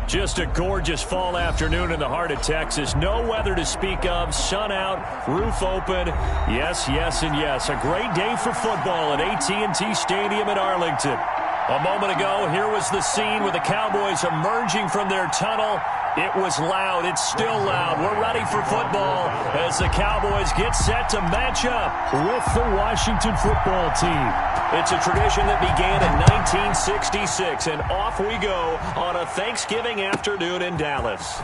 Just a gorgeous fall afternoon in the heart of Texas. No weather to speak of. Sun out, roof open. Yes, yes, and yes. A great day for football at AT&T Stadium in Arlington. A moment ago, here was the scene with the Cowboys emerging from their tunnel. It was loud. It's still loud. We're ready for football as the Cowboys get set to match up with the Washington football team. It's a tradition that began in 1966, and off we go on a Thanksgiving afternoon in Dallas.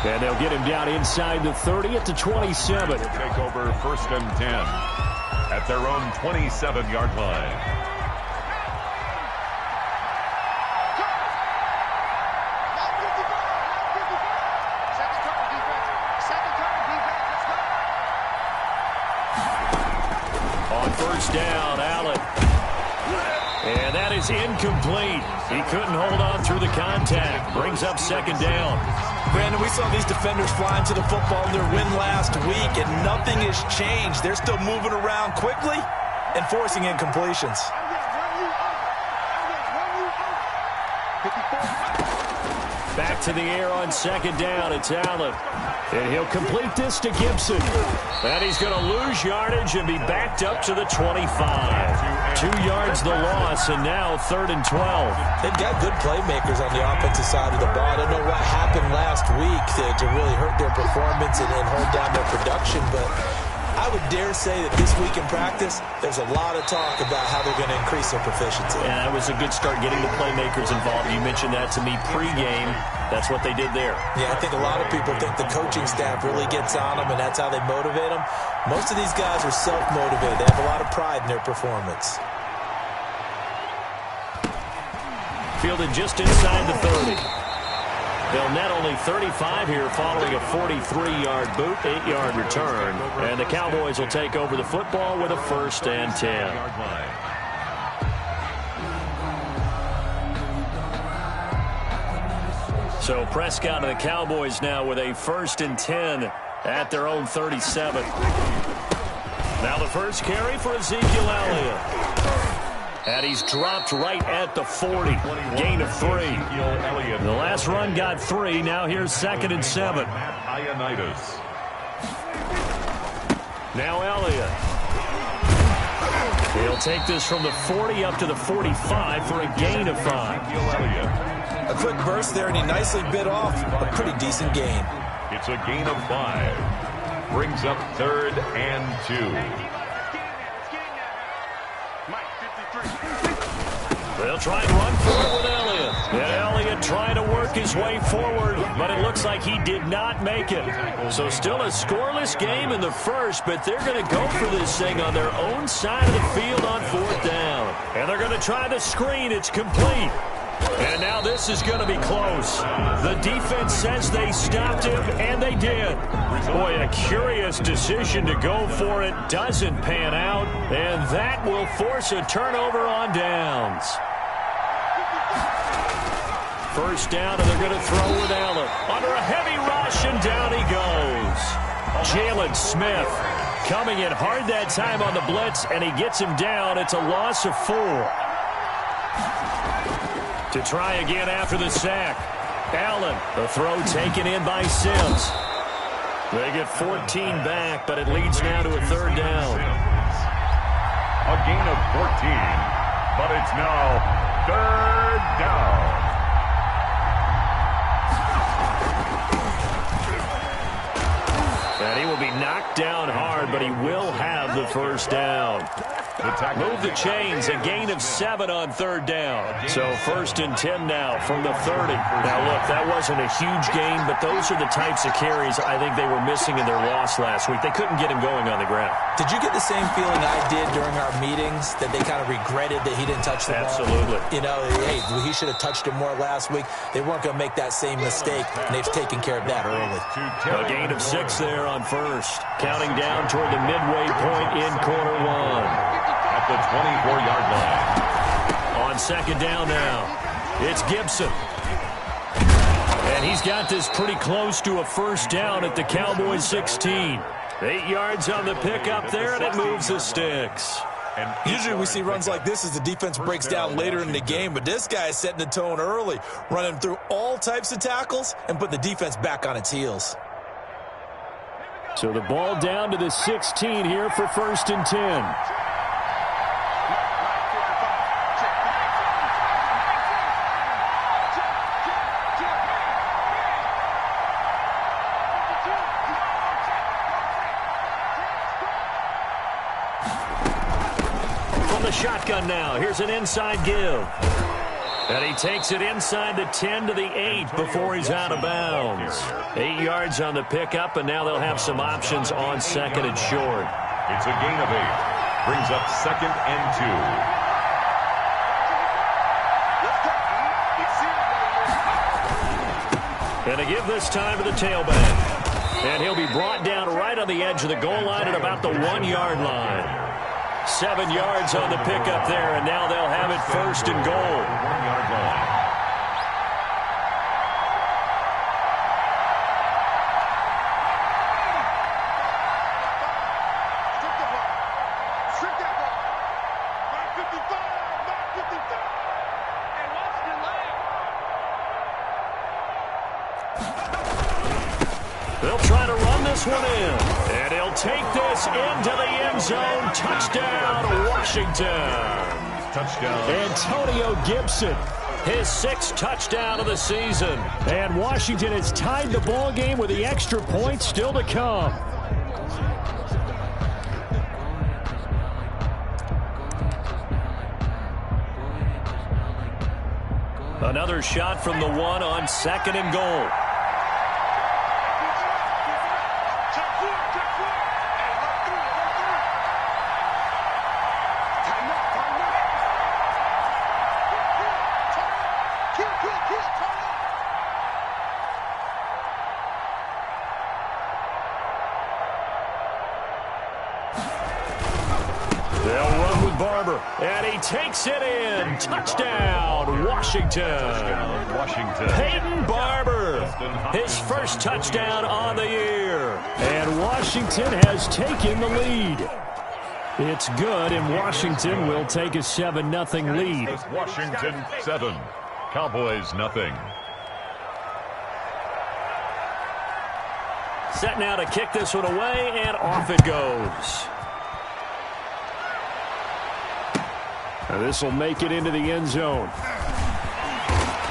And they'll get him down inside the 30 at the 27. Take over 1st and 10 at their own 27-yard line. Down, Allen. And that is incomplete. He couldn't hold on through the contact. Brings up 2nd down. Brandon, we saw these defenders flying to the football in their win last week, and nothing has changed. They're still moving around quickly and forcing incompletions. Back to the air on 2nd down. It's Allen. And he'll complete this to Gibson. And he's going to lose yardage and be backed up to the 25. 2 yards the loss, and now 3rd and 12. They've got good playmakers on the offensive side of the ball. I don't know what happened last week to really hurt their performance and hold down their production, but I would dare say that this week in practice, there's a lot of talk about how they're going to increase their proficiency. And that was a good start getting the playmakers involved. You mentioned that to me pregame. That's what they did there. Yeah, I think a lot of people think the coaching staff really gets on them, and that's how they motivate them. Most of these guys are self-motivated. They have a lot of pride in their performance. Fielded just inside the 30. They'll net only 35 here following a 43-yard boot, 8-yard return. And the Cowboys will take over the football with a 1st and 10. So Prescott and the Cowboys now with a 1st and 10 at their own 37. Now the first carry for Ezekiel Elliott. And he's dropped right at the 40. Gain of 3. The last run got 3. Now here's 2nd and 7. Now Elliott. He'll take this from the 40 up to the 45 for a gain of 5. A quick burst there, and he nicely bit off a pretty decent gain. It's a gain of 5. Brings up 3rd and 2. They'll try and run for it with Elliott. And Elliott trying to work his way forward, but it looks like he did not make it. So still a scoreless game in the first, but they're going to go for this thing on their own side of the field on 4th down. And they're going to try the screen. It's complete. And now this is going to be close. The defense says they stopped him, and they did. Boy, a curious decision to go for it. Doesn't pan out, and that will force a turnover on downs. 1st down, and they're going to throw with Allen. Under a heavy rush, and down he goes. Jalen Smith coming in hard that time on the blitz, and he gets him down. It's a loss of 4. To try again after the sack. Allen, the throw taken in by Sims. They get 14 back, but it leads now to a 3rd down. A gain of 14, but it's now 3rd down. And he will be knocked down hard, but he will have the 1st down. Move the chains, a gain of 7 on 3rd down. So 1st and 10 now from the 30. Now look, that wasn't a huge gain, but those are the types of carries I think they were missing in their loss last week. They couldn't get him going on the ground. Did you get the same feeling I did during our meetings, that they kind of regretted that he didn't touch the ball? Absolutely. You know, hey, he should have touched it more last week. They weren't going to make that same mistake, and they've taken care of that early. A gain of 6 there on 1st. Counting down toward the midway point in quarter 1. At the 24-yard line. On 2nd down now, it's Gibson. And he's got this pretty close to a 1st down at the Cowboys 16. 8 yards on the pickup there, and it moves the sticks. Usually we see runs like this as the defense breaks down later in the game, but this guy is setting the tone early, running through all types of tackles and putting the defense back on its heels. So the ball down to the 16 here for 1st and 10. Shotgun now. Here's an inside give. And he takes it inside the 10 to the 8 before he's out of bounds. 8 yards on the pickup, and now they'll have some options on 2nd and short. It's a gain of 8. Brings up 2nd and 2. And a give this time to the tailback. And he'll be brought down right on the edge of the goal line at about the 1-yard line. 7 yards on the pickup there, and now they'll have it 1st and goal. 1-yard line. They'll try to run this one in. And he'll take this into the end zone. Touchdown, Washington. Touchdown. Antonio Gibson, his 6th touchdown of the season. And Washington has tied the ball game with the extra point still to come. Another shot from the 1 on 2nd and goal. And he takes it in. Touchdown, Washington. Peyton Barber, his 1st touchdown on the year. And Washington has taken the lead. It's good, and Washington will take a 7-0 lead. Washington 7, Cowboys 0. Set now to kick this one away, and off it goes. This will make it into the end zone.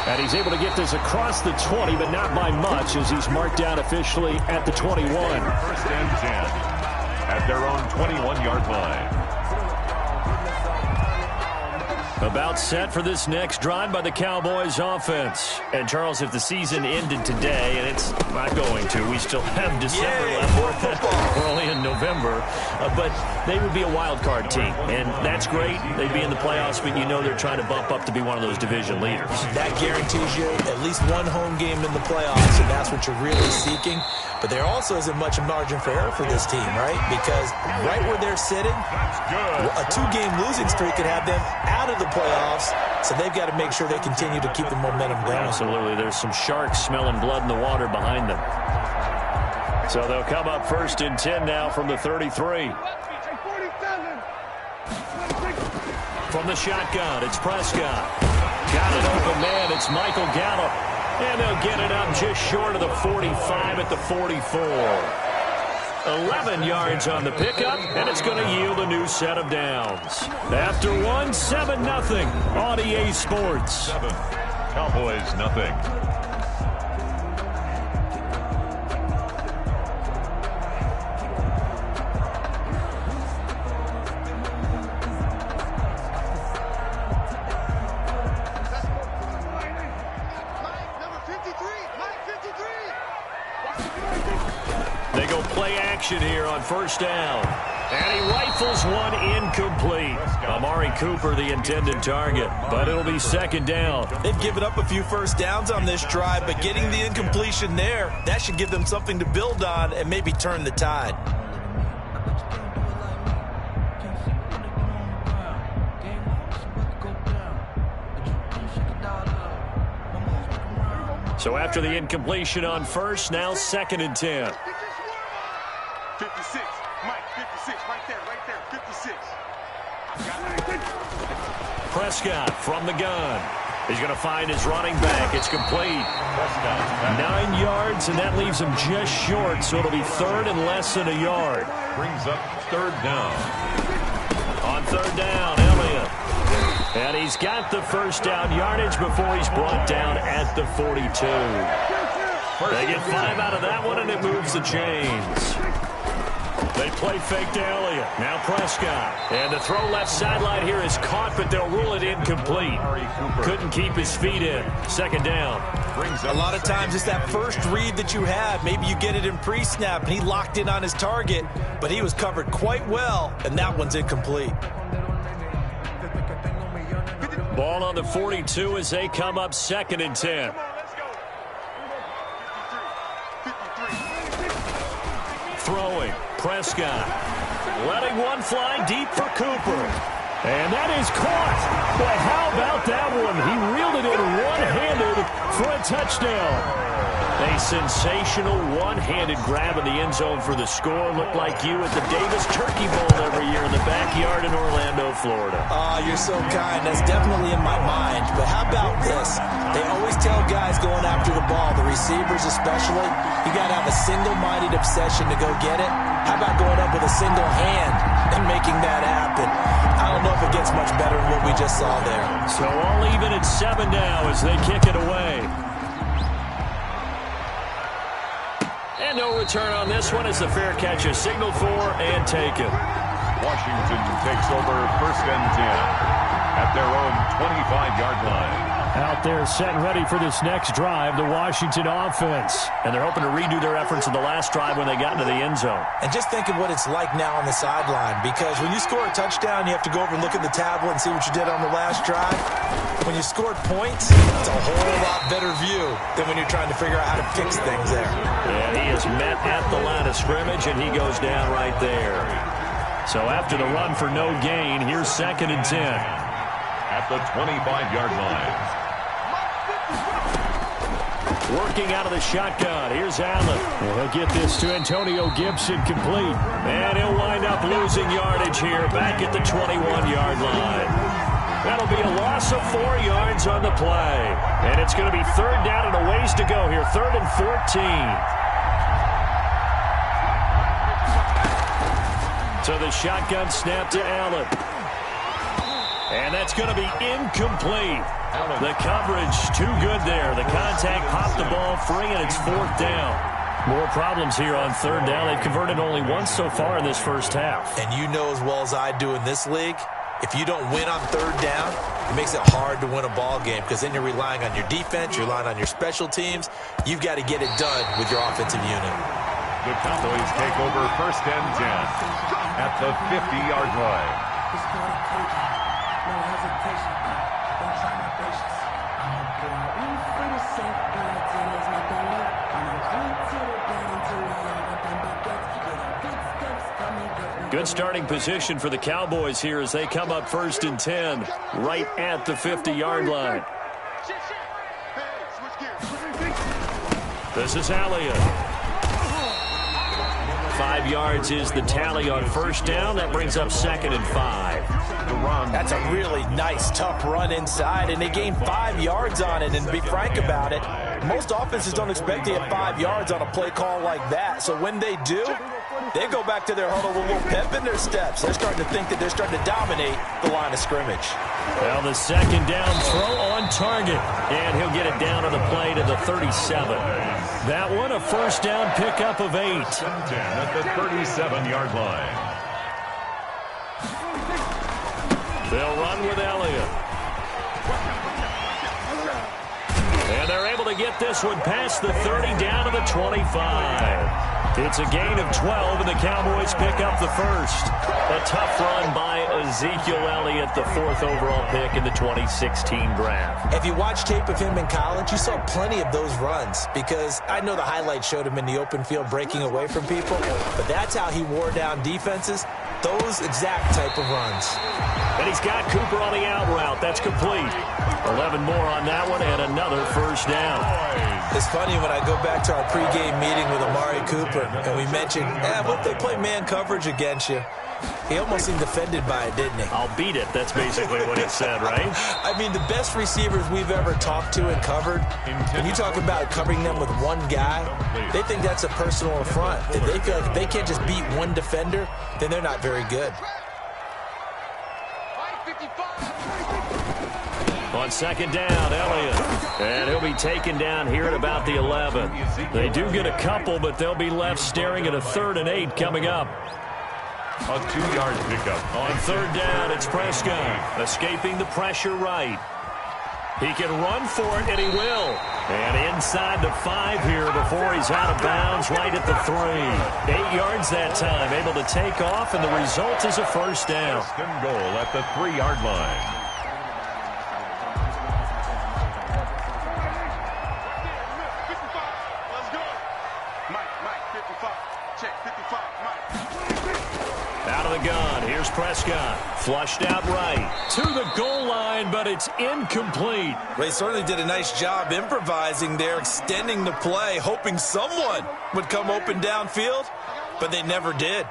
And he's able to get this across the 20, but not by much, as he's marked down officially at the 21. 1st and 10 at their own 21-yard line. About set for this next drive by the Cowboys offense. And, Charles, if the season ended today, and it's not going to, we still have December left. We're only in November. But they would be a wild card team, and that's great. They'd be in the playoffs, but you know they're trying to bump up to be one of those division leaders. That guarantees you at least one home game in the playoffs, and that's what you're really seeking. But there also isn't much margin for error for this team, right? Because right where they're sitting, a 2-game losing streak could have them out of the playoffs, so they've got to make sure they continue to keep the momentum going. Absolutely. There's some sharks smelling blood in the water behind them. So they'll come up 1st and 10 now from the 33. From the shotgun, it's Prescott. Got an open man. It's Michael Gallup. And they'll get it up just short of the 45 at the 44. 11 yards on the pickup, and it's going to yield a new set of downs. After 7-0 on EA Sports. 7, Cowboys 0. They go play action here on 1st down. And he rifles one incomplete. Amari Cooper, the intended target, but it'll be 2nd down. They've given up a few 1st downs on this drive, but getting the incompletion there, that should give them something to build on and maybe turn the tide. So after the incompletion on 1st, now 2nd and 10. 56, Mike, 56, right there, 56. Prescott from the gun. He's going to find his running back. It's complete. 9 yards, and that leaves him just short, so it'll be third and less than a yard. Brings up third down. On third down, Elliott. And he's got the first down yardage before he's brought down at the 42. They get 5 out of that one, and it moves the chains. They play fake to Elliott. Now Prescott. And the throw left sideline here is caught, but they'll rule it incomplete. Couldn't keep his feet in. Second down. A lot of times it's that first read that you have. Maybe you get it in pre-snap, and he locked in on his target, but he was covered quite well, and that one's incomplete. Ball on the 42 as they come up 2nd and 10. Throwing. Prescott. Letting one fly deep for Cooper. And that is caught. Boy, how about that one? He reeled it in one-handed for a touchdown. A sensational one-handed grab in the end zone for the score. Looked like you at the Davis Turkey Bowl every year in the backyard in Orlando, Florida. You're so kind. That's definitely in my mind. But how about this? They always tell guys going after the ball, the receivers especially, you got to have a single-minded obsession to go get it. How about going up with a single hand and making that happen? I don't know if it gets much better than what we just saw there. So all even at 7 now as they kick it away. And no return on this one as the fair catch is signaled for and taken. Washington takes over 1st and 10 at their own 25-yard line. Out there set and ready for this next drive, the Washington offense. And they're hoping to redo their efforts in the last drive when they got into the end zone. And just think of what it's like now on the sideline, because when you score a touchdown, you have to go over and look at the tablet and see what you did on the last drive. When you scored points, it's a whole lot better view than when you're trying to figure out how to fix things there. And he is met at the line of scrimmage, and he goes down right there. So after the run for no gain, here's 2nd and 10. At the 25-yard line. Working out of the shotgun. Here's Allen. And he'll get this to Antonio Gibson complete. And he'll wind up losing yardage here back at the 21-yard line. That'll be a loss of 4 yards on the play. And it's going to be third down and a ways to go here. 3rd and 14. So the shotgun snap to Allen. And that's going to be incomplete. The coverage too good there. The contact popped the ball free, and it's 4th down. More problems here on 3rd down. They've converted only once so far in this first half. And you know as well as I do in this league, if you don't win on 3rd down, it makes it hard to win a ball game, because then you're relying on your defense, you're relying on your special teams. You've got to get it done with your offensive unit. The Cowboys take over 1st and 10 at the 50-yard line. Good starting position for the Cowboys here as they come up 1st and 10 right at the 50-yard line. This is Elliott. 5 yards is the tally on 1st down. That brings up 2nd and 5. The run. That's a really nice, tough run inside, and they gained 5 yards on it. And to be frank about it, most offenses don't expect to get 5 yards on a play call like that. So when they do, they go back to their huddle with a little pep in their steps. They're starting to think that they're starting to dominate the line of scrimmage. Well, the 2nd down throw on target, and he'll get it down on the play to the 37. That one, a 1st down pickup of 8. 10 at the 37-yard line. They'll run with Elliott. And they're able to get this one past the 30 down to the 25. It's a gain of 12, and the Cowboys pick up the 1st. A tough run by Ezekiel Elliott, the 4th overall pick in the 2016 draft. If you watch tape of him in college, you saw plenty of those runs, because I know the highlights showed him in the open field breaking away from people, but that's how he wore down defenses, those exact type of runs. And he's got Cooper on the out route. That's complete. 11 7 more on that one and another first down. It's funny when I go back to our pregame meeting with Amari Cooper and we mentioned, what if they play man coverage against you? He almost seemed offended by it, didn't he? I'll beat it. That's basically what he said, right? I mean, the best receivers we've ever talked to and covered, when you talk about covering them with one guy, they think that's a personal affront. If they feel like they can't just beat one defender, then they're not very good. On second down, Elliott. And he'll be taken down here at about the 11. They do get a couple, but they'll be left staring at a 3rd and 8 coming up. A 2-yard pickup. On third down, it's Prescott. Escaping the pressure right. He can run for it, and he will. And inside the 5 here before he's out of bounds right at the 3. 8 yards that time, able to take off, and the result is a first down. First and goal at the 3-yard line. Out of the gun, here's Prescott. Flushed out right to the goal line, but it's incomplete. They certainly did a nice job improvising there, extending the play, hoping someone would come open downfield, but they never did.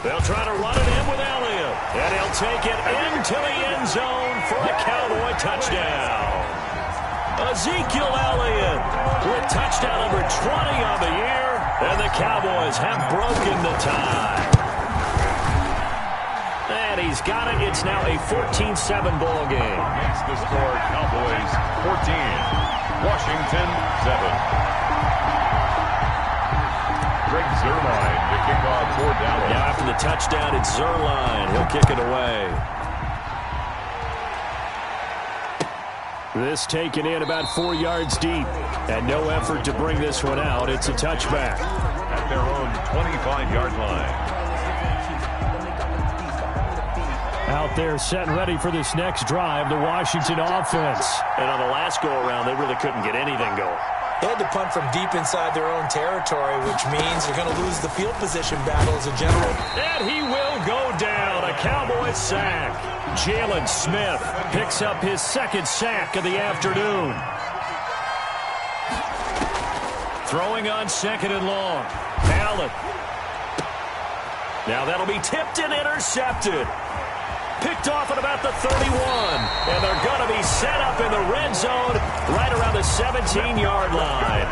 They'll try to run it in with Elliott, and he'll take it into the end zone for a Cowboy touchdown. Ezekiel Elliott with touchdown number 20 on the year, and the Cowboys have broken the tie. And he's got it. It's now a 14-7 ball game. Makes the score Cowboys 14, Washington 7. Greg Zuerlein to kick off for Dallas. Yeah, after the touchdown, it's Zuerlein. He'll kick it away. This taken in about 4 yards deep, and no effort to bring this one out. It's a touchback. At their own 25-yard line. Out there set and ready for this next drive, the Washington offense. And on the last go-around, they really couldn't get anything going. They had to punt from deep inside their own territory, which means they're going to lose the field position battle as a general. And he will go down. A Cowboys sack. Jalen Smith picks up his 2nd sack of the afternoon. Throwing on 2nd and long. Allen. Now that'll be tipped and intercepted. Picked off at about the 31. And they're going to be set up in the red zone right around the 17-yard line.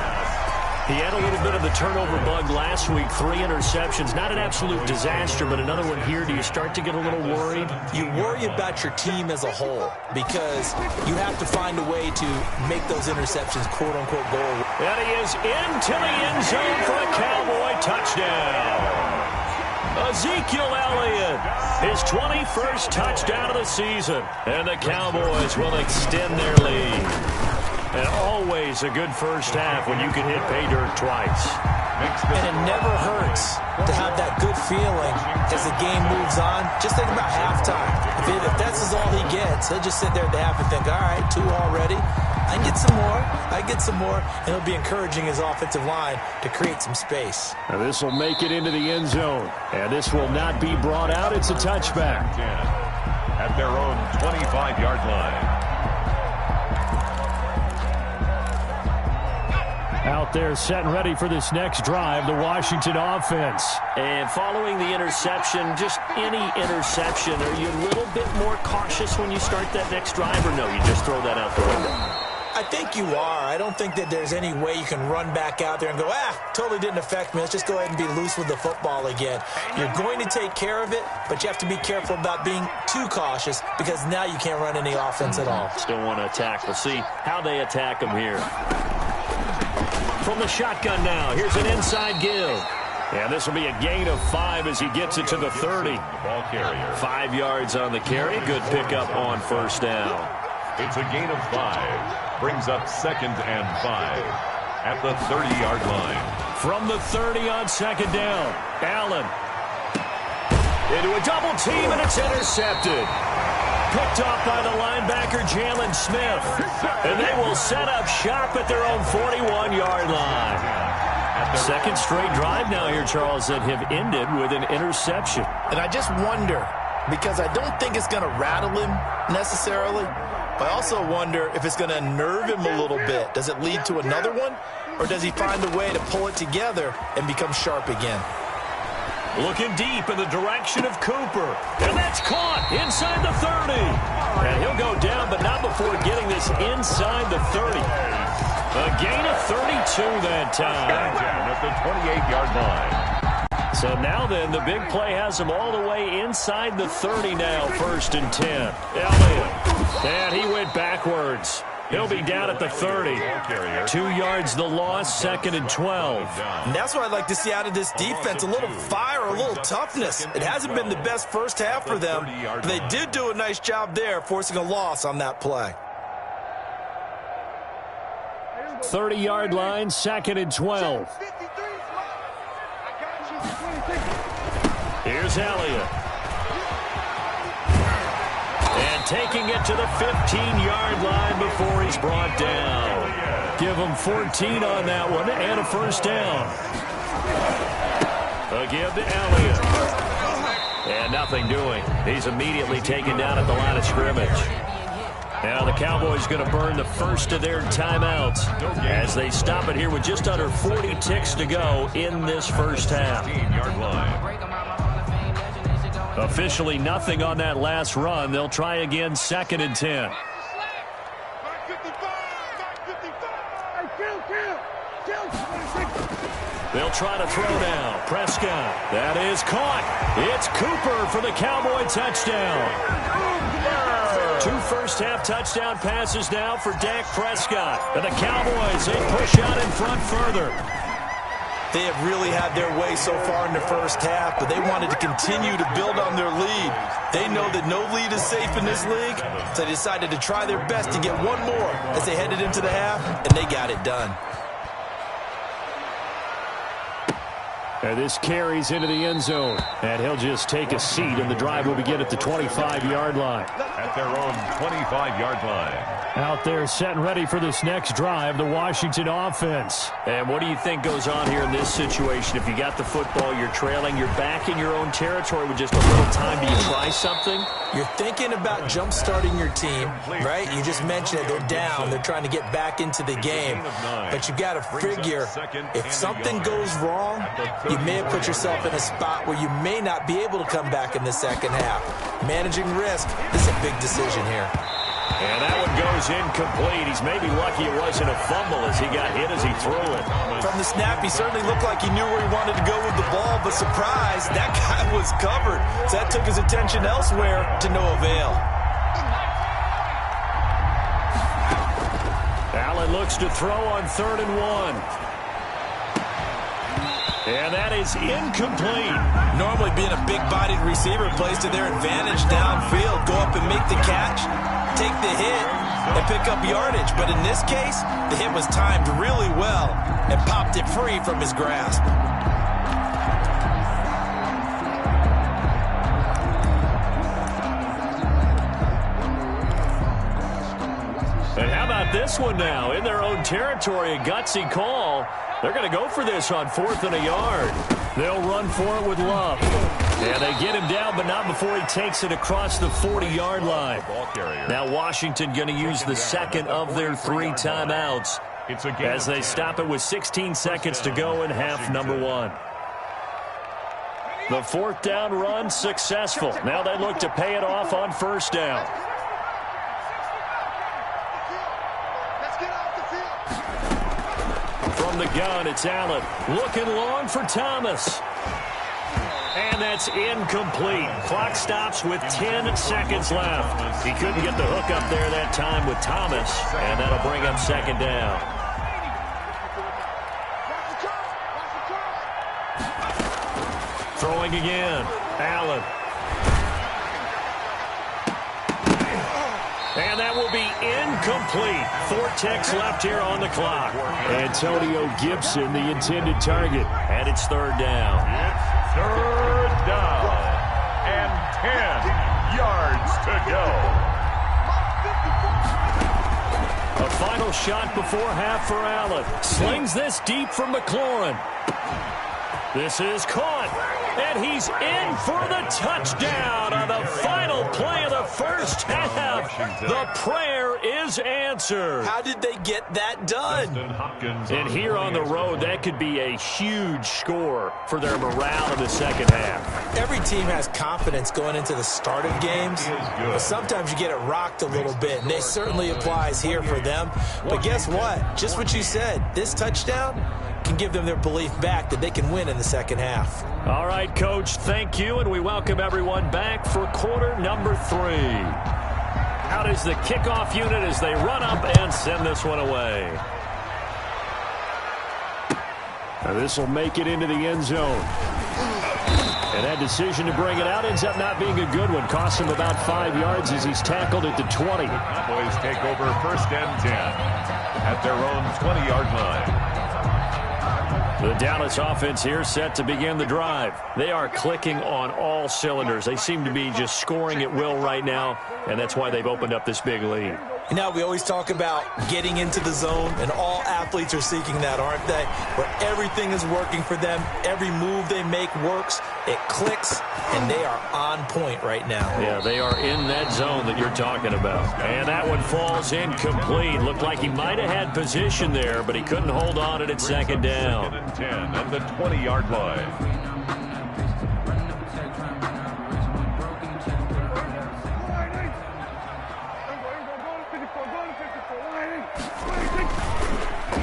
He had a little bit of the turnover bug last week. 3 interceptions. Not an absolute disaster, but another one here. Do you start to get a little worried? You worry about your team as a whole because you have to find a way to make those interceptions quote-unquote goal. And he is into the end zone for a Cowboy touchdown. Ezekiel Elliott, his 21st touchdown of the season. And the Cowboys will extend their lead. And always a good first half when you can hit pay dirt twice. And it never hurts to have that good feeling as the game moves on. Just think about halftime. If that's all he gets, he'll just sit there at the half and think, all right, 2 already. I get some more. I get some more. And he'll be encouraging his offensive line to create some space. Now this will make it into the end zone. And this will not be brought out. It's a touchback. At their own 25-yard line. Out there set and ready for this next drive, the Washington offense. And following the interception, just any interception, are you a little bit more cautious when you start that next drive, or no, you just throw that out the window? I think you are. I don't think that there's any way you can run back out there and go, totally didn't affect me. Let's just go ahead and be loose with the football again. You're going to take care of it, but you have to be careful about being too cautious because now you can't run any offense at all. Still want to attack. We'll see how they attack them here. From the shotgun now, here's an inside give. And this will be a gain of 5 as he gets it to the 30. Ball carrier. 5 yards on the carry. Good pickup on first down. It's a gain of 5. Brings up 2nd and 5 at the 30-yard line. From the 30 on 2nd down, Allen. Into a double team, and it's intercepted. Picked off by the linebacker, Jalen Smith. And they will set up shop at their own 41-yard line. 2nd straight drive now here, Charles, that have ended with an interception. And I just wonder because I don't think it's going to rattle him necessarily. But I also wonder if it's going to nerve him a little bit. Does it lead to another one, or does he find a way to pull it together and become sharp again? Looking deep in the direction of Cooper. And that's caught inside the 30. And he'll go down, but not before getting this inside the 30. A gain of 32 that time. At the 28-yard line. So now then, the big play has him all the way inside the 30 now, 1st and 10. Elliott. And he went backwards. He'll be down at the 30. 2 yards the loss, 2nd and 12. And that's what I'd like to see out of this defense, a little fire, a little toughness. It hasn't been the best first half for them, but they did do a nice job there, forcing a loss on that play. 30-yard line, 2nd and 12. Here's Elliott. And taking it to the 15-yard line before he's brought down. Give him 14 on that one and a first down. A give to Elliott. And nothing doing. He's immediately taken down at the line of scrimmage. Now the Cowboys going to burn the first of their timeouts as they stop it here with just under 40 ticks to go in this first half. Officially nothing on that last run. They'll try again, 2nd and 10. They'll try to throw now. Prescott. That is caught. It's Cooper for the Cowboy touchdown. 2 first-half touchdown passes now for Dak Prescott. And the Cowboys, they push out in front further. They have really had their way so far in the first half, but they wanted to continue to build on their lead. They know that no lead is safe in this league, so they decided to try their best to get one more as they headed into the half, and they got it done. And this carries into the end zone. And he'll just take a seat, and the drive will begin at the 25-yard line. At their own 25-yard line. Out there set and ready for this next drive, the Washington offense. And what do you think goes on here in this situation? If you got the football, you're trailing, you're back in your own territory with just a little time. Do you try something? You're thinking about jump-starting your team, right? You just mentioned it. They're down. They're trying to get back into the game. But you got to figure, if something goes wrong, you may have put yourself in a spot where you may not be able to come back in the second half. Managing risk is a big decision here. And that one goes incomplete. He's maybe lucky it wasn't a fumble as he got hit as he threw it. From the snap, he certainly looked like he knew where he wanted to go with the ball, but surprise, that guy was covered. So that took his attention elsewhere to no avail. Allen looks to throw on 3rd and 1. And that is incomplete. Normally being a big-bodied receiver plays to their advantage downfield. Go up and make the catch, take the hit, and pick up yardage. But in this case, the hit was timed really well and popped it free from his grasp. And how about this one now? In their own territory, a gutsy call. They're going to go for this on 4th and a yard. They'll run for it with Love. And they get him down, but not before he takes it across the 40-yard line. Now Washington going to use the second of their 3 timeouts as they stop it with 16 seconds to go in half number 1. The 4th down run successful. Now they look to pay it off on 1st down. From the gun, it's Allen. Looking long for Thomas. And that's incomplete. Clock stops with 10 seconds left. He couldn't get the hook up there that time with Thomas, and that'll bring up 2nd down. Throwing again. Allen. And that will be incomplete. 4 ticks left here on the clock. Antonio Gibson, the intended target. And it's 3rd down. It's 3rd down. And 10 yards to go. A final shot before half for Allen. Slings this deep from McLaurin. This is caught. And he's in for the touchdown on the final play of the first half. The prayer is answered. How did they get that done? And here on the road, that could be a huge score for their morale in the second half. Every team has confidence going into the start of games, but sometimes you get it rocked a little bit, and it certainly applies here for them. But guess what? Just what you said, this touchdown can give them their belief back that they can win in the second half. All right, Coach, thank you, and we welcome everyone back for quarter number 3. Out is the kickoff unit as they run up and send this one away. Now this will make it into the end zone. And that decision to bring it out ends up not being a good one. Costs him about 5 yards as he's tackled at the 20. Cowboys take over first and 10 at their own 20-yard line. The Dallas offense here set to begin the drive. They are clicking on all cylinders. They seem to be just scoring at will right now, and that's why they've opened up this big lead. You know, we always talk about getting into the zone, and all athletes are seeking that, aren't they? Where everything is working for them, every move they make works, it clicks, and they are on point right now. Yeah, they are in that zone that you're talking about. And that one falls incomplete. Looked like he might have had position there, but he couldn't hold on at its second down. Second and 10 at the 20-yard line.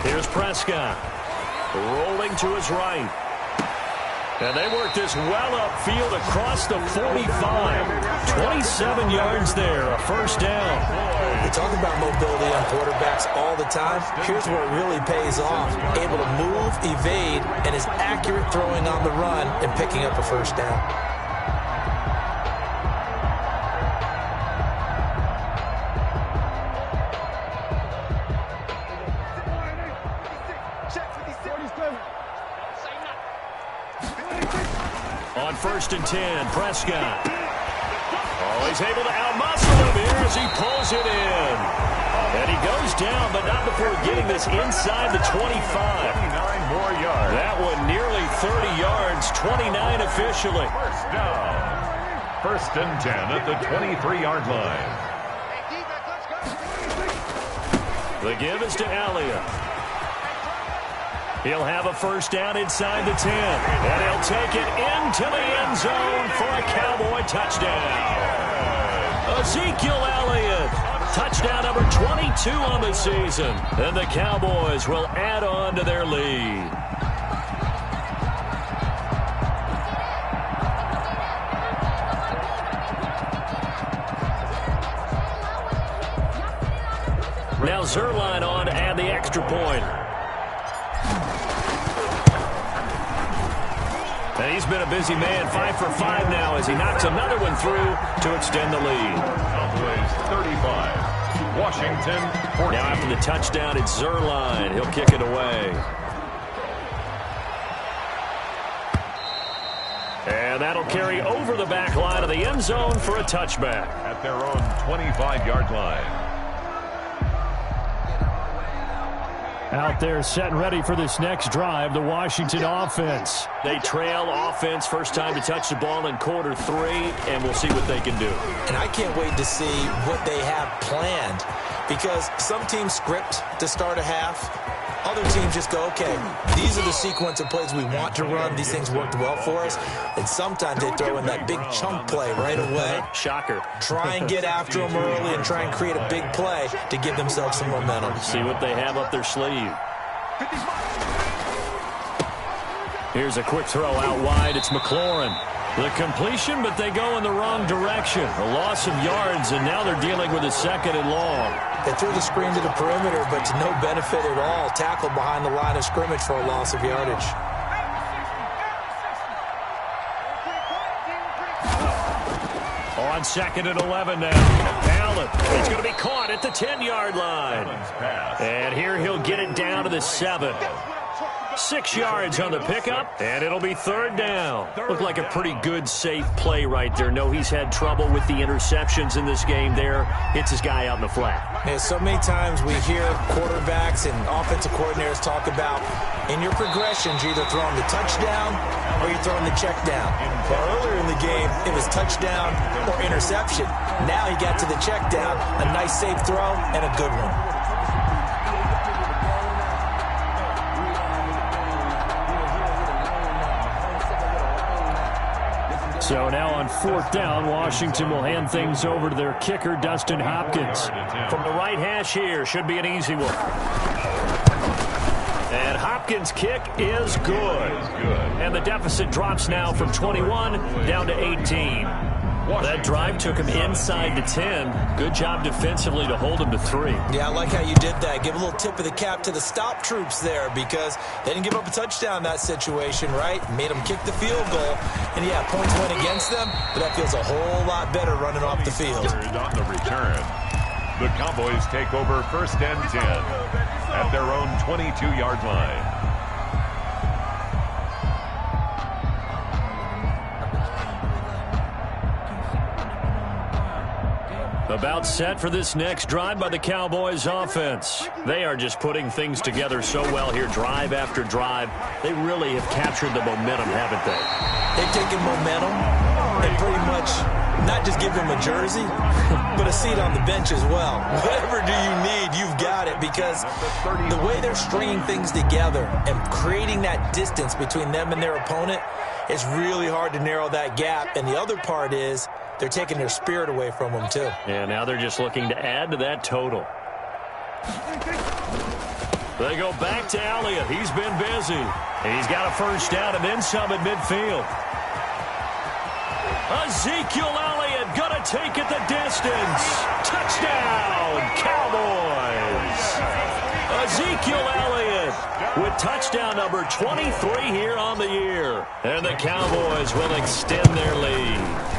Here's Prescott, rolling to his right. And they work this well upfield across the 45. 27 yards there, a first down. We talk about mobility on quarterbacks all the time. Here's where it really pays off. Able to move, evade, and is accurate throwing on the run and picking up a first down. On first and 10, Prescott. Oh, he's able to outmuscle him here as he pulls it in. And he goes down, but not before getting this inside the 25. 29 more yards. That one nearly 30 yards, 29 officially. First down. First and 10 at the 23-yard line. The give is to Elliott. He'll have a first down inside the 10. And he'll take it into the end zone for a Cowboy touchdown. Ezekiel Elliott, touchdown number 22 on the season. And the Cowboys will add on to their lead. Now Zerline on to add the extra point. And he's been a busy man, 5 for 5 now as he knocks another one through to extend the lead. Cowboys 35, Washington 14. Now after the touchdown, it's Zerline. He'll kick it away. And that'll carry over the back line of the end zone for a touchback. At their own 25-yard line. Out there set and ready for this next drive, the Washington offense. They trail offense, first time to touch the ball in quarter 3, and we'll see what they can do. And I can't wait to see what they have planned, because some teams script to start a half. Other teams just go, okay, these are the sequence of plays we want to run. These things worked well for us. And sometimes they throw in that big chunk play right away. Shocker. Try and get after them early and try and create a big play to give themselves some momentum. See what they have up their sleeve. Here's a quick throw out wide. It's McLaurin. The completion, but they go in the wrong direction. A loss of yards, and now they're dealing with a second and long. They threw the screen to the perimeter, but to no benefit at all. Tackled behind the line of scrimmage for a loss of yardage. On second and 11 now. Allen, it's going to be caught at the 10-yard line. And here he'll get it down to the 7. 6 yards on the pickup, and it'll be 3rd down. Looked like a pretty good, safe play right there. No, he's had trouble with the interceptions in this game there. Hits his guy out in the flat. Yeah, so many times we hear quarterbacks and offensive coordinators talk about in your progressions, you're either throwing the touchdown or you're throwing the check down. Well, earlier in the game, it was touchdown or interception. Now he got to the check down, a nice safe throw, and a good one. So now on 4th down, Washington will hand things over to their kicker, Dustin Hopkins. From the right hash here, should be an easy one. And Hopkins' kick is good. And the deficit drops now from 21 down to 18. That drive took him inside the 10. Good job defensively to hold him to 3. Yeah, I like how you did that. Give a little tip of the cap to the stop troops there because they didn't give up a touchdown in that situation, right? Made them kick the field goal. And, yeah, points went against them, but that feels a whole lot better running off the field. On the return, the Cowboys take over 1st and 10 at their own 22-yard line. About set for this next drive by the Cowboys offense. They are just putting things together so well here, drive after drive. They really have captured the momentum, haven't they? They've taken momentum and pretty much not just give him a jersey, but a seat on the bench as well. Whatever do you need, you've got it, because the way they're stringing things together and creating that distance between them and their opponent, it's really hard to narrow that gap. And the other part is they're taking their spirit away from them, too. Yeah, now they're just looking to add to that total. They go back to Elliott. He's been busy. He's got a 1st down and then some at midfield. Ezekiel Elliott going to take it the distance. Touchdown, Cowboys. Ezekiel Elliott with touchdown number 23 here on the year. And the Cowboys will extend their lead.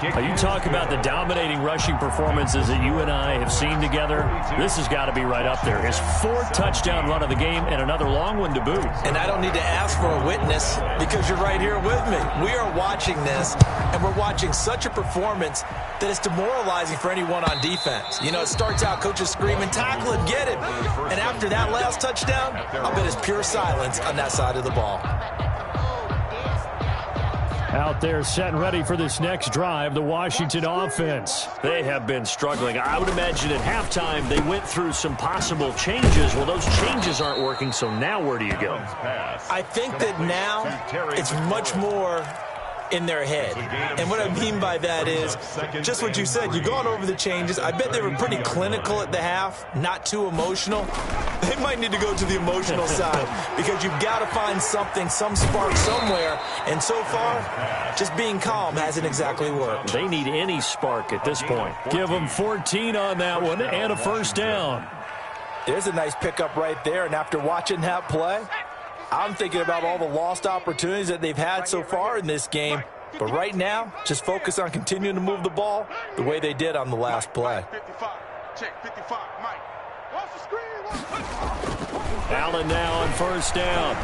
You talk about the dominating rushing performances that you and I have seen together. This has got to be right up there. His 4th touchdown run of the game and another long one to boot. And I don't need to ask for a witness because you're right here with me. We are watching this, and we're watching such a performance that it's demoralizing for anyone on defense. You know, it starts out coaches screaming, tackle him, get him. And after that last touchdown, I'll bet it's pure silence on that side of the ball. Out there set and ready for this next drive, the Washington offense. They have been struggling. I would imagine at halftime they went through some possible changes. Well, those changes aren't working, so now where do you go? I think that now it's much more in their head. And what I mean by that is just what you said. You've gone over the changes. I bet they were pretty clinical at the half, not too emotional. They might need to go to the emotional side because you've got to find something, some spark somewhere. And so far, just being calm hasn't exactly worked. They need any spark at this point. Give them 14 on that one and a 1st down. There's a nice pickup right there. And after watching that play, I'm thinking about all the lost opportunities that they've had so far in this game. But right now, just focus on continuing to move the ball the way they did on the last play. Allen now on 1st down.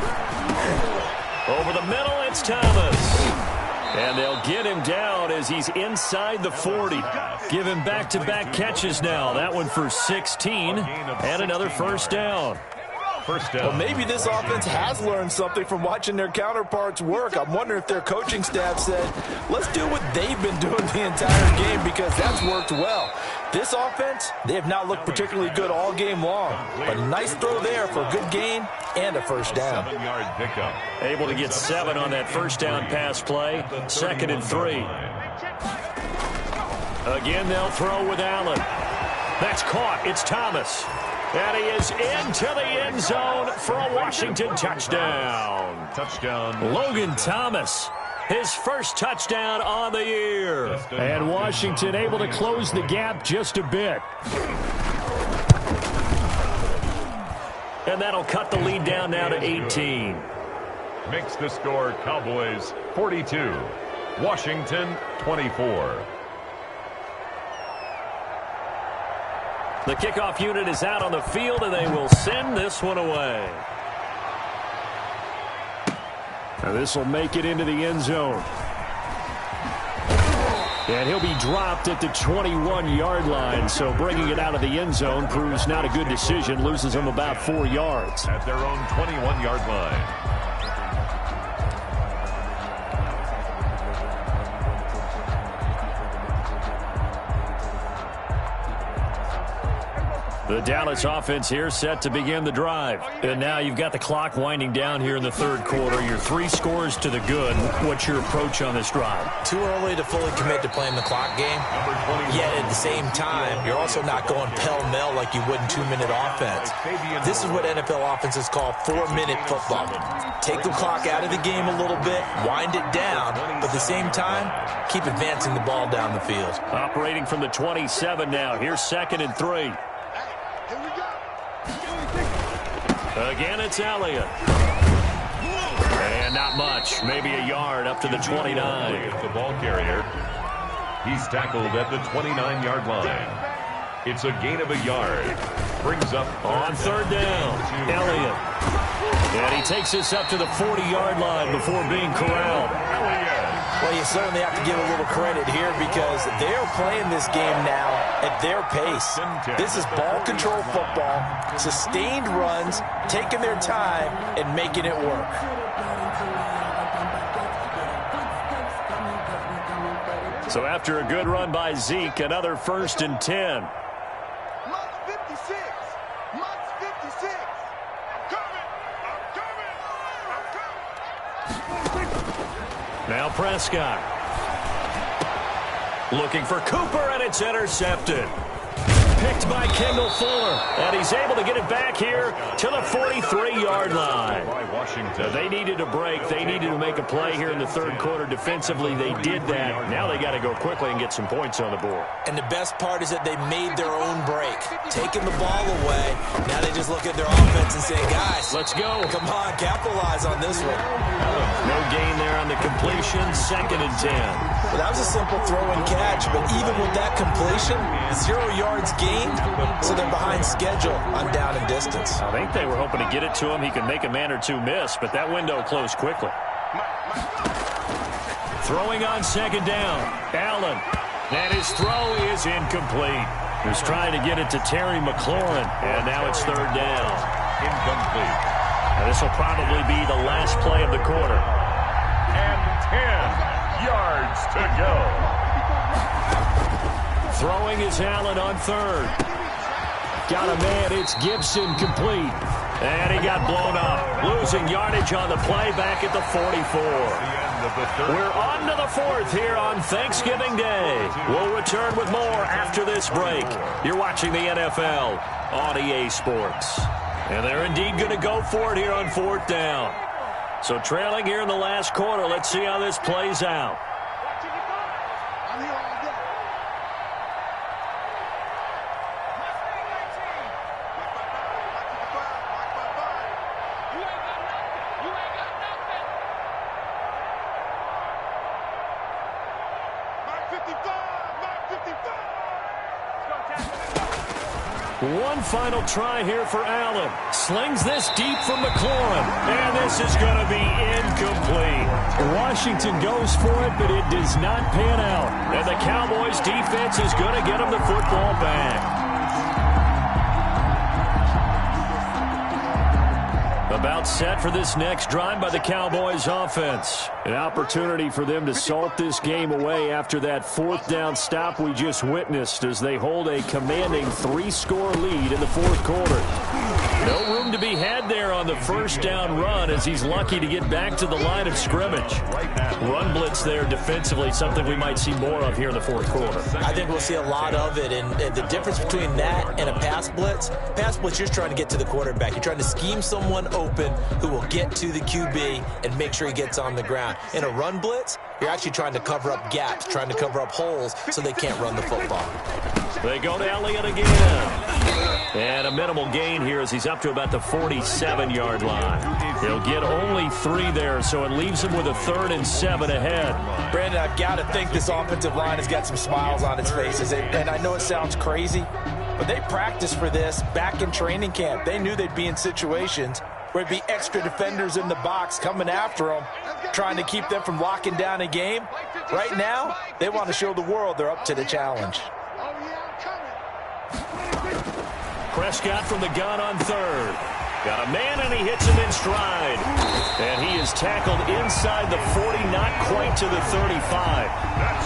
Over the middle, it's Thomas. And they'll get him down as he's inside the 40. Give him back-to-back catches now. That one for 16 and another 1st down. Well, maybe this offense has learned something from watching their counterparts work. I'm wondering if their coaching staff said, let's do what they've been doing the entire game because that's worked well. This offense, they have not looked particularly good all game long. But a nice throw there for a good gain and a 1st down. 7-yard pickup. Able to get 7 on that 1st down pass play. 2nd and 3. Again, they'll throw with Allen. That's caught. It's Thomas. And he is into the end zone for a Washington touchdown. Touchdown. Logan Thomas, his 1st touchdown on the year. And Washington able to close the gap just a bit. And that'll cut the lead down now to 18. Makes the score Cowboys 42, Washington 24. The kickoff unit is out on the field, and they will send this one away. Now this will make it into the end zone. And he'll be dropped at the 21-yard line, so bringing it out of the end zone proves not a good decision. Loses him about 4 yards. At their own 21-yard line. The Dallas offense here set to begin the drive. And now you've got the clock winding down here in the third quarter. You're 3 scores to the good. What's your approach on this drive? Too early to fully commit to playing the clock game. Yet at the same time, you're also not going pell-mell like you would in 2-minute offense. This is what NFL offenses call 4-minute football. Take the clock out of the game a little bit, wind it down, but at the same time, keep advancing the ball down the field. Operating from the 27 now. Here's 2nd and 3. Again, it's Elliott. And not much. Maybe a yard up to the 29. The ball carrier. He's tackled at the 29-yard line. It's a gain of a yard. Brings up on third down. Elliott. And he takes this up to the 40-yard line before being corralled. Well, you certainly have to give a little credit here because they're playing this game now at their pace. This is ball control football, sustained runs, taking their time, and making it work. So after a good run by Zeke, another 1st and 10. Now Prescott. Looking for Cooper, and it's intercepted. Picked by Kendall Fuller. And he's able to get it back here to the 43-yard line. They needed a break. They needed to make a play here in the third quarter. Defensively, they did that. Now they got to go quickly and get some points on the board. And the best part is that they made their own break. Taking the ball away. Now they just look at their offense and say, guys, let's go. Come on, capitalize on this one. No gain there on the completion. 2nd and 10. Well, that was a simple throw and catch, but even with that completion, 0 yards gained, so they're behind schedule on down and distance. I think they were hoping to get it to him. He could make a man or two miss, but that window closed quickly. Throwing on 2nd down. Allen. And his throw is incomplete. He was trying to get it to Terry McLaurin, and now it's 3rd down. Incomplete. And this will probably be the last play of the quarter. And 10 yards to go. Throwing is Allen on 3rd. Got a man. It's Gibson complete. And he got blown up. Losing yardage on the play back at the 44. We're on to the 4th here on Thanksgiving Day. We'll return with more after this break. You're watching the NFL on EA Sports. And they're indeed going to go for it here on 4th down. So trailing here in the last quarter. Let's see how this plays out. One final try here for Allen. Slings this deep from McLaurin. And this is going to be incomplete. Washington goes for it, but it does not pan out. And the Cowboys defense is going to get him the football back. About set for this next drive by the Cowboys offense. An opportunity for them to salt this game away after that 4th down stop we just witnessed as they hold a commanding 3-score lead in the 4th quarter. No room to be had there on the 1st down run as he's lucky to get back to the line of scrimmage. Run blitz there defensively, something we might see more of here in the 4th quarter. I think we'll see a lot of it, and the difference between that and a pass blitz, you're just trying to get to the quarterback. You're trying to scheme someone open who will get to the QB and make sure he gets on the ground. In a run blitz, you're actually trying to cover up gaps, trying to cover up holes so they can't run the football. They go to Elliott again. And a minimal gain here as he's up to about the 47-yard line. He'll get only 3 there, so it leaves him with a 3rd and 7 ahead. Brandon, I've got to think this offensive line has got some smiles on its faces. And I know it sounds crazy, but they practiced for this back in training camp. They knew they'd be in situations where it'd be extra defenders in the box coming after them, trying to keep them from locking down a game. Right now, they want to show the world they're up to the challenge. Prescott from the gun on third. Got a man, and he hits him in stride. And he is tackled inside the 40, not quite to the 35.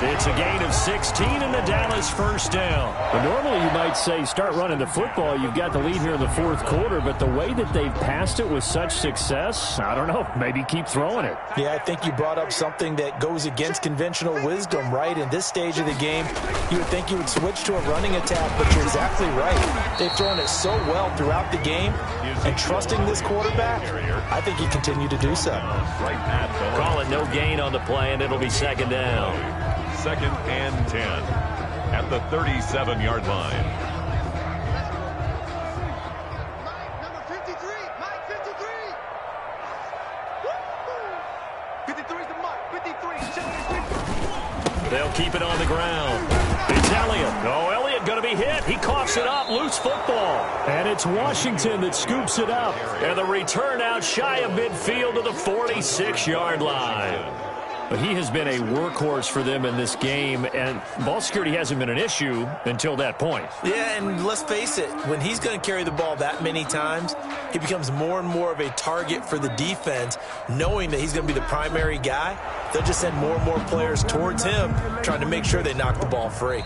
It's a gain of 16 and the Dallas first down. But normally you might say start running the football. You've got the lead here in the fourth quarter, but the way that they've passed it with such success, I don't know, maybe keep throwing it. Yeah, I think you brought up something that goes against conventional wisdom, right? In this stage of the game, you would think you would switch to a running attack, but you're exactly right. They've thrown it so well throughout the game, and trusting this quarterback, I think he continue to do so. Call it no gain on the play, and it'll be second down. Second and 10 at the 37-yard line. Number 53, Mike 53. 53 is the Mike, 53. They'll keep it on the ground. It's Elliott. Oh, Elliott going to be hit. He coughs it up. Loose football. And it's Washington that scoops it up. And the return out shy of midfield to the 46-yard line. But he has been a workhorse for them in this game, and ball security hasn't been an issue until that point. Yeah, and let's face it, when he's going to carry the ball that many times, he becomes more and more of a target for the defense, knowing that he's going to be the primary guy. They'll just send more and more players towards him, trying to make sure they knock the ball free.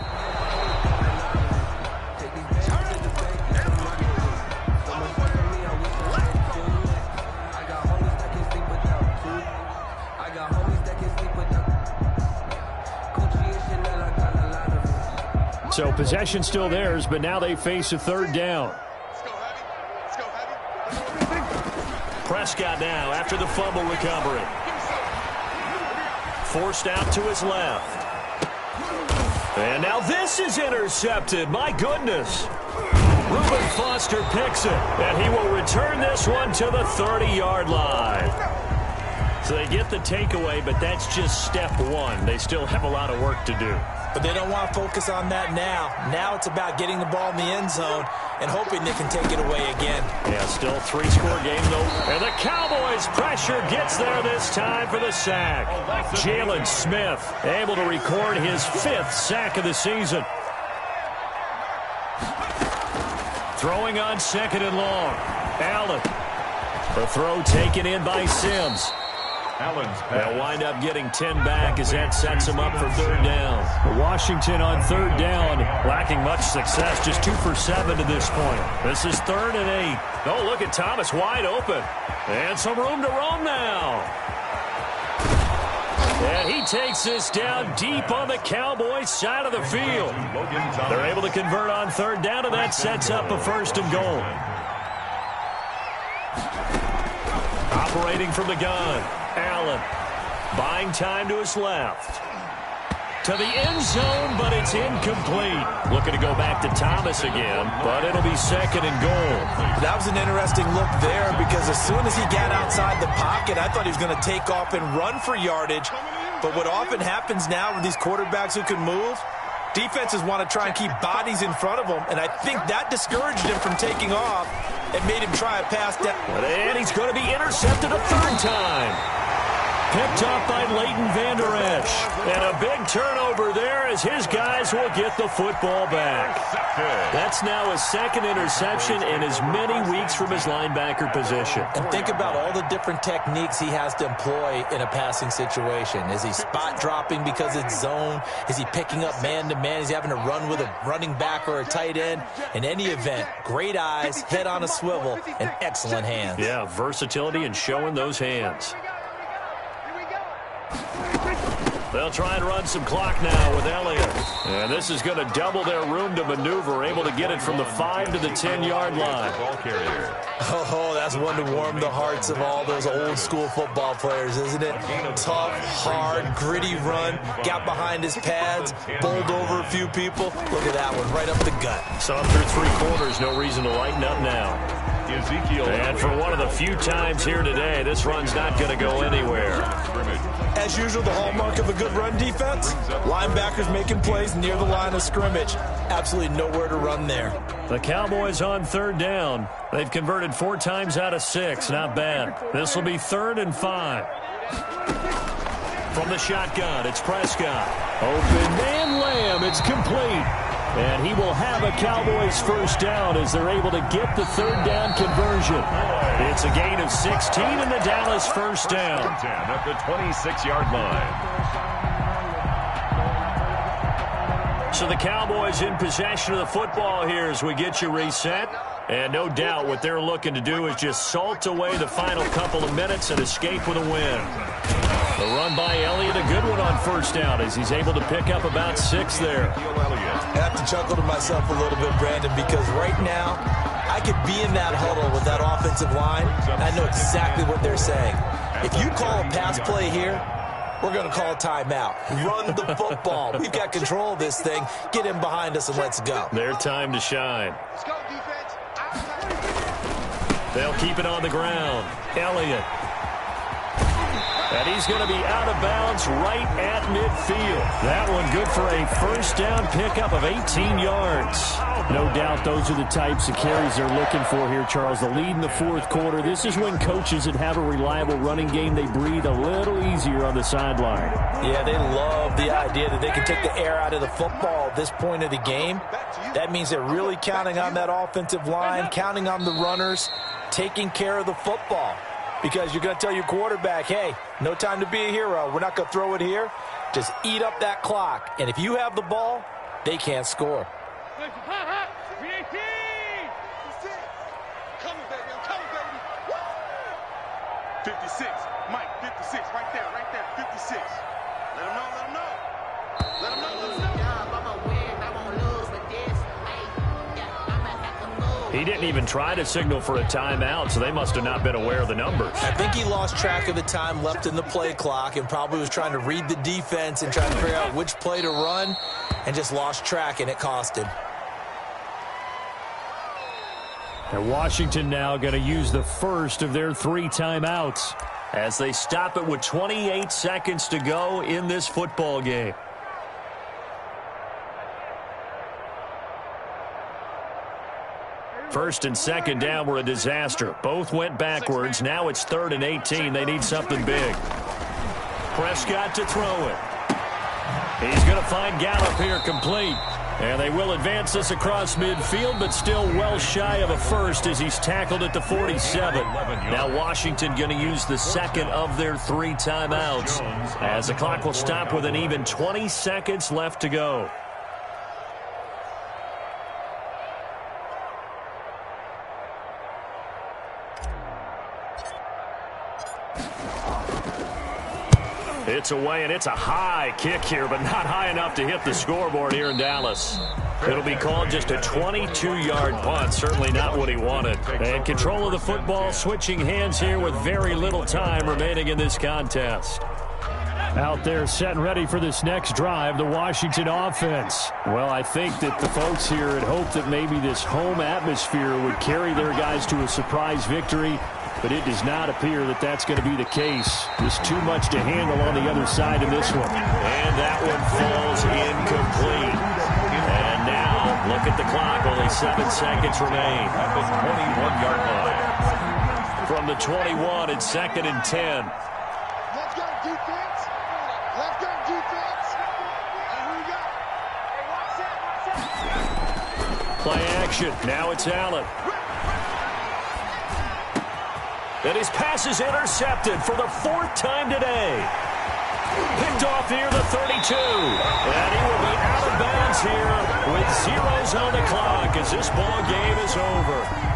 So possession still theirs, but now they face a third down. Prescott now after the fumble recovery. Forced out to his left. And now this is intercepted. My goodness. Reuben Foster picks it, and he will return this one to the 30-yard line. So they get the takeaway, but that's just step one. They still have a lot of work to do. But they don't want to focus on that now. Now it's about getting the ball in the end zone and hoping they can take it away again. Yeah, still three-score game, though. And the Cowboys' pressure gets there this time for the sack. Jalen Smith able to record his 5th sack of the season. Throwing on second and long. Allen. The throw taken in by Sims. They'll wind up getting 10 back as that sets them up for third down. Washington on third down, lacking much success, just 2 for 7 to this point. This is 3rd and 8. Oh, look at Thomas wide open. And some room to roam now. And he takes this down deep on the Cowboys' side of the field. They're able to convert on third down, and that sets up a 1st and goal. Operating from the gun. Allen buying time to his left. To the end zone, but it's incomplete. Looking to go back to Thomas again, but it'll be 2nd and goal. That was an interesting look there because as soon as he got outside the pocket, I thought he was going to take off and run for yardage. But what often happens now with these quarterbacks who can move, defenses want to try and keep bodies in front of them, and I think that discouraged him from taking off and made him try a pass down. And he's going to be intercepted a 3rd time. Picked up by Leighton Vander Esch. And a big turnover there as his guys will get the football back. That's now his 2nd interception in as many weeks from his linebacker position. And think about all the different techniques he has to employ in a passing situation. Is he spot dropping because it's zone? Is he picking up man-to-man? Is he having to run with a running back or a tight end? In any event, great eyes, head on a swivel, and excellent hands. Yeah, versatility and showing those hands. They'll try and run some clock now with Elliott. And this is going to double their room to maneuver, able to get it from the 5 to the 10-yard line. Oh, that's one to warm the hearts of all those old-school football players, isn't it? Tough, hard, gritty run, got behind his pads, bowled over a few people. Look at that one, right up the gut. So through 3 quarters, no reason to lighten up now. And for one of the few times here today, this run's not going to go anywhere. As usual, the hallmark of a good run defense, linebackers making plays near the line of scrimmage. Absolutely nowhere to run there. The Cowboys on third down. They've converted 4 times out of 6. Not bad. This will be 3rd and 5. From the shotgun, it's Prescott. Open man, Lamb. It's complete. And he will have a Cowboys first down as they're able to get the 3rd down conversion. It's a gain of 16 and the Dallas first down. 10 at the 26-yard line. So the Cowboys in possession of the football here as we get you reset. And no doubt what they're looking to do is just salt away the final couple of minutes and escape with a win. The run by Elliott, a good one on first down as he's able to pick up about 6 there. I have to chuckle to myself a little bit, Brandon, because right now I could be in that huddle with that offensive line, and I know exactly what they're saying. If you call a pass play here, we're going to call a timeout. Run the football. We've got control of this thing. Get in behind us and let's go. Their time to shine. Let's go, defense. They'll keep it on the ground. Elliott. And he's going to be out of bounds right at midfield. That one good for a first down pickup of 18 yards. No doubt those are the types of carries they're looking for here, Charles. The lead in the 4th quarter. This is when coaches that have a reliable running game, they breathe a little easier on the sideline. Yeah, they love the idea that they can take the air out of the football at this point of the game. That means they're really counting on that offensive line, counting on the runners, taking care of the football. Because you're going to tell your quarterback, hey, no time to be a hero. We're not going to throw it here. Just eat up that clock. And if you have the ball, they can't score. Coming, baby. I'm coming, baby. 56. Mike, 56. Right there. 56. Let him know. Let him know. He didn't even try to signal for a timeout, so they must have not been aware of the numbers. I think he lost track of the time left in the play clock and probably was trying to read the defense and trying to figure out which play to run and just lost track, and it cost him. And Washington now going to use the first of their 3 timeouts as they stop it with 28 seconds to go in this football game. First and second down were a disaster. Both went backwards. Now it's 3rd and 18. They need something big. Prescott to throw it. He's going to find Gallup here complete. And they will advance this across midfield, but still well shy of a first as he's tackled at the 47. Now Washington going to use the second of their 3 timeouts as the clock will stop with an even 20 seconds left to go. It's away, and it's a high kick here, but not high enough to hit the scoreboard here in Dallas. It'll be called just a 22-yard punt, certainly not what he wanted. And control of the football, switching hands here with very little time remaining in this contest. Out there set and ready for this next drive, the Washington offense. Well, I think that the folks here had hoped that maybe this home atmosphere would carry their guys to a surprise victory, but it does not appear that that's going to be the case. There's too much to handle on the other side of this one. And that one falls incomplete. And now, look at the clock. Only 7 seconds remain. At the 21-yard line. From the 21, it's 2nd and 10. Let's go, defense. Let's go, defense. And we got. Hey, watch that. Play action. Now it's Allen. And his pass is intercepted for the 4th time today. Picked off here, the 32. And he will be out of bounds here with zeros on the clock as this ball game is over.